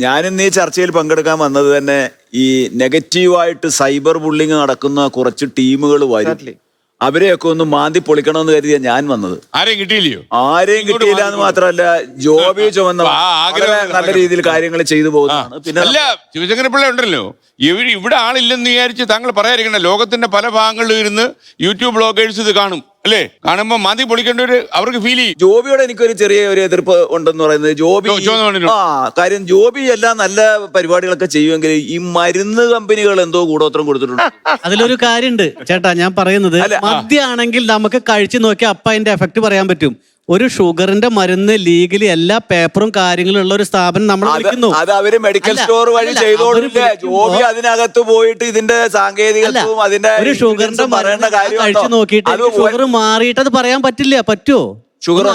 ഞാനിന്ന് ഈ ചർച്ചയിൽ പങ്കെടുക്കാൻ വന്നത് തന്നെ ഈ നെഗറ്റീവായിട്ട് സൈബർ ബുള്ളിങ് നടക്കുന്ന കുറച്ച് ടീമുകൾ വരും, അവരെയൊക്കെ ഒന്ന് മാന്തി പൊളിക്കണമെന്ന് കരുതിയാ ഞാൻ വന്നത്. ആരെയും കിട്ടിയില്ലയോ? ആരെയും കിട്ടിയില്ല എന്ന് മാത്രമല്ല, ജോബി ചുമന്ന നല്ല രീതിയിൽ കാര്യങ്ങൾ ചെയ്തു പോകുന്നതാണ്. പിന്നെ അല്ല, ശിവശങ്കരപിള്ള ഉണ്ടല്ലോ, ഇവിടെ ആളില്ലെന്ന് വിചാരിച്ച് താങ്കൾ പറയാതിരിക്കണ്ട. ലോകത്തിന്റെ പല ഭാഗങ്ങളിലും ഇരുന്ന് യൂട്യൂബ് ബ്ലോഗേഴ്സ് ഇത് കാണും അല്ലേ? കാണുമ്പോ മാന്തി പൊളിക്കേണ്ടവര് അവർക്ക് ഫീൽ ചെയ്യും. ജോബിയോട് എനിക്കൊരു ചെറിയ ഒരു എതിർപ്പ് ഉണ്ടെന്ന് പറയുന്നത്, ജോബി കാര്യം ജോബി എല്ലാം നല്ല പരിപാടികളൊക്കെ ചെയ്യുമെങ്കിൽ ഈ മരുന്ന് കമ്പനികൾ എന്തോ കൂടോത്രം കൊടുത്തിട്ടുണ്ട്. അതിലൊരു കാര്യമുണ്ട് ചേട്ടാ, ഞാൻ പറയുന്നത് മദ്യമാണെങ്കിൽ നമുക്ക് കഴിച്ചു നോക്കി അപ്പ അതിന്റെ എഫക്ട് പറയാൻ പറ്റും. ഒരു ഷുഗറിന്റെ മരുന്ന് ലീഗലി എല്ലാ പേപ്പറും കാര്യങ്ങളും ഉള്ള ഒരു സ്ഥാപനം നമ്മൾ വിളിക്കുന്നു. അത് അവര് മെഡിക്കൽ സ്റ്റോർ വഴി ചെയ്തോണ്ടില്ല. ജോബി അതിനകത്ത് പോയിട്ട് ഇതിന്റെ സാങ്കേതികത്വവും അതിന്റെ ഒരു ഷുഗറിന്റെ മരുന്ന് കഴിച്ചു നോക്കിയിട്ട് ഷുഗർ മാറിയിട്ട് അത് പറയാൻ പറ്റില്ല. പറ്റുമോ? ഷുഗർ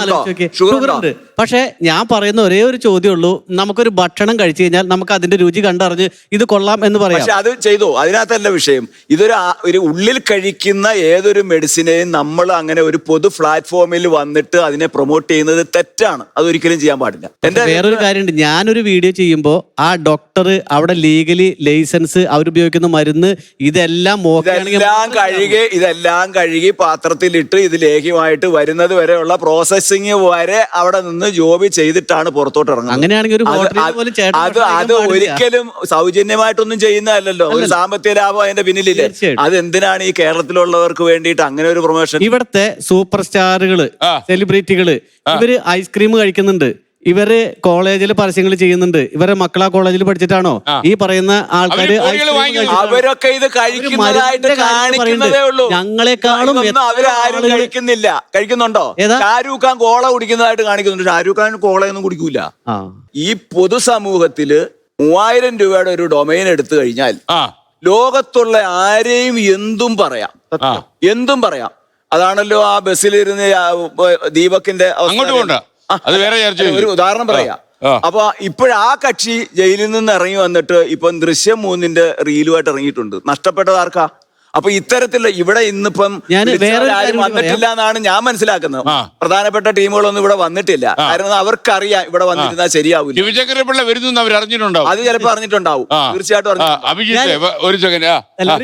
ഉണ്ട്. പക്ഷെ ഞാൻ പറയുന്ന ഒരേ ഒരു ചോദ്യം ഉള്ളൂ, നമുക്കൊരു ഭക്ഷണം കഴിച്ചു കഴിഞ്ഞാൽ നമുക്ക് അതിന്റെ രുചി കണ്ടറിഞ്ഞ് ഇത് കൊള്ളാം എന്ന് പറയാം. പക്ഷെ അത് ചെയ്തോ, അതിനകത്തല്ല വിഷയം. ഒരു ഉള്ളിൽ കഴിക്കുന്ന ഏതൊരു മെഡിസിനെയും നമ്മൾ അങ്ങനെ ഒരു പൊതു പ്ലാറ്റ്ഫോമിൽ വന്നിട്ട് അതിനെ പ്രൊമോട്ട് ചെയ്യുന്നത് തെറ്റാണ്. അതൊരിക്കലും ചെയ്യാൻ പാടില്ല. വേറൊരു കാര്യമുണ്ട്, ഞാനൊരു വീഡിയോ ചെയ്യുമ്പോൾ ആ ഡോക്ടർ അവിടെ ലീഗലി ലൈസൻസ് അവരുപയോഗിക്കുന്ന മരുന്ന് ഇതെല്ലാം കഴുകി പാത്രത്തിലിട്ട് ഇത് ലേഖ്യമായിട്ട് വരുന്നത് വരെയുള്ള പ്രോസസ്സിങ് വരെ അവിടെ നിന്ന് ജോബി ചെയ്തിട്ടാണ് പുറത്തോട്ട് ഇറങ്ങുന്നത്. അങ്ങനെയാണെങ്കിൽ അത് ഒരിക്കലും സൗജന്യമായിട്ടൊന്നും ചെയ്യുന്നതല്ലല്ലോ. ഒരു സാമ്പത്തിക ലാഭം അതിന്റെ പിന്നിലില്ലേ? അതെന്തിനാണ് ഈ കേരളത്തിലുള്ളവർക്ക് വേണ്ടിയിട്ട് അങ്ങനെ ഒരു പ്രൊമോഷൻ? ഇവിടുത്തെ സൂപ്പർ സ്റ്റാറുകള്, സെലിബ്രിറ്റികള്, ഇവര് ഐസ്ക്രീം കഴിക്കുന്നുണ്ട്, ഇവര് കോളേജിൽ പരസ്യങ്ങൾ ചെയ്യുന്നുണ്ട്. ഇവരെ മക്കളാ കോളേജിൽ പഠിച്ചിട്ടാണോ ഈ പറയുന്ന ആൾക്കാര്? അവരൊക്കെ ഇത് കഴിക്കുന്നതായിട്ട് കാണിക്കുന്നതേ ഉള്ളൂ. ഞങ്ങളെക്കാളും അവരാരും കഴിക്കുന്നില്ല. കഴിക്കുന്നുണ്ടോ? ഷാരൂഖ് ഖാൻ കോള കുടിക്കുന്നതായിട്ട് കാണിക്കുന്നുണ്ട്. ഷാരൂഖ് ഖാൻ കോളയൊന്നും കുടിക്കൂല. ഈ പൊതുസമൂഹത്തില് 3000 രൂപയുടെ ഒരു ഡൊമൈൻ എടുത്തു കഴിഞ്ഞാൽ ലോകത്തുള്ള ആരെയും എന്തും പറയാം. അതാണല്ലോ ആ ബസ്സിലിരുന്ന് ദീപകിന്റെ ഒരു ഉദാഹരണം പറയാം. അപ്പൊ ഇപ്പോഴാ കക്ഷി ജയിലിൽ നിന്ന് ഇറങ്ങി വന്നിട്ട് ഇപ്പം ദൃശ്യം 3 റീലുമായിട്ട് ഇറങ്ങിയിട്ടുണ്ട്. നഷ്ടപ്പെട്ടത് ആർക്കാ? അപ്പൊ ഇത്തരത്തിലുള്ള ഇവിടെ ഇന്നിപ്പം ആരും വന്നിട്ടില്ല എന്നാണ് ഞാൻ മനസ്സിലാക്കുന്നത്. പ്രധാനപ്പെട്ട ടീമുകളൊന്നും ഇവിടെ വന്നിട്ടില്ല. കാരണം അവർക്കറിയാം ഇവിടെ വന്നിരുന്നാൽ ശരിയാവില്ല. അത് ചിലപ്പോ അറിഞ്ഞിട്ടുണ്ടാവും, തീർച്ചയായിട്ടും. ഒരു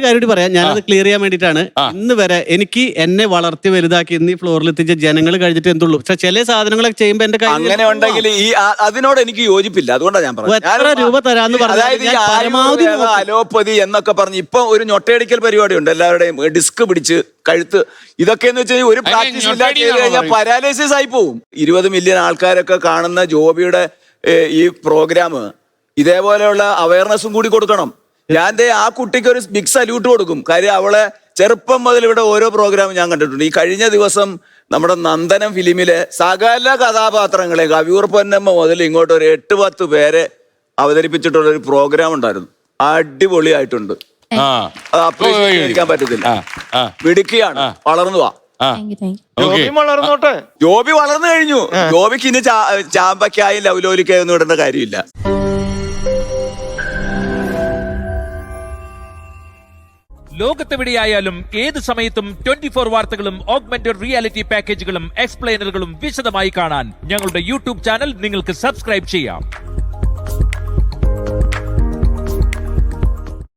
കാര്യം പറയാം, ഞാനത് ക്ലിയർ ചെയ്യാൻ വേണ്ടിയിട്ടാണ്. ഇന്ന് വരെ എനിക്ക് എന്നെ വളർത്തി വലുതാക്കി ഇന്ന് ഈ ഫ്ലോറിൽ എത്തിച്ച ജനങ്ങൾ കഴിഞ്ഞിട്ട് എന്തുള്ളൂ. പക്ഷെ ചില സാധനങ്ങളൊക്കെ ചെയ്യുമ്പോ എന്റെ അങ്ങനെ ഉണ്ടെങ്കിൽ ഈ അതിനോട് എനിക്ക് യോജിപ്പില്ല. അതുകൊണ്ടാണ് ഞാൻ പറഞ്ഞത്. എത്ര രൂപ തരാന്ന് പറഞ്ഞാൽ അലോപ്പതി എന്നൊക്കെ പറഞ്ഞ് ഇപ്പൊ ഒരു ഞൊട്ടയടിക്കൽ പരിപാടി ഉണ്ട്. എല്ലാവരുടെയും ഡിസ്ക് പിടിച്ച് കഴുത്ത്, ഇതൊക്കെ എന്ന് വെച്ചാൽ ഒരു പ്രാക്ടീസ് ഇല്ലാതെ ചെയ്ത് കഴിഞ്ഞാൽ പാരാലൈസിസ് ആയി പോവും. 20 മില്യൺ ആൾക്കാരൊക്കെ കാണുന്ന ജോബിയുടെ ഈ പ്രോഗ്രാം ഇതേപോലെയുള്ള അവയർനെസ്സും കൂടി കൊടുക്കണം. ഞാൻ ആ കുട്ടിക്ക് ഒരു ബിഗ് സല്യൂട്ട് കൊടുക്കും. കാര്യം അവളെ ചെറുപ്പം മുതൽ ഇവിടെ ഓരോ പ്രോഗ്രാമും ഞാൻ കണ്ടിട്ടുണ്ട്. ഈ കഴിഞ്ഞ ദിവസം നമ്മുടെ നന്ദനം ഫിലിമിലെ സകല കഥാപാത്രങ്ങളെ കവിയൂർ പൊന്നമ്മ മുതൽ ഇങ്ങോട്ട് ഒരു 8-10 പേരെ അവതരിപ്പിച്ചിട്ടുള്ള ഒരു പ്രോഗ്രാം ഉണ്ടായിരുന്നു. അടിപൊളിയായിട്ടുണ്ട്. അപ്രീഷിക്കാൻ പറ്റത്തില്ല. മിടുക്കിയാണ്, വളർന്നു വാ. ജോബി വളർന്നു കഴിഞ്ഞു. ജോബിക്ക് ഇനി ചാമ്പക്കായി ലവലോലിക്കായി ഒന്നും ഇടേണ്ട കാര്യമില്ല. ലോകത്തെവിടെയായാലും ഏത് സമയത്തും 24 വാർത്തകളും ഓഗ്മെന്റഡ് റിയാലിറ്റി പാക്കേജുകളും എക്സ്പ്ലെയിനറുകളും വിശദമായി കാണാൻ ഞങ്ങളുടെ യൂട്യൂബ് ചാനൽ നിങ്ങൾക്ക് സബ്സ്ക്രൈബ് ചെയ്യാം.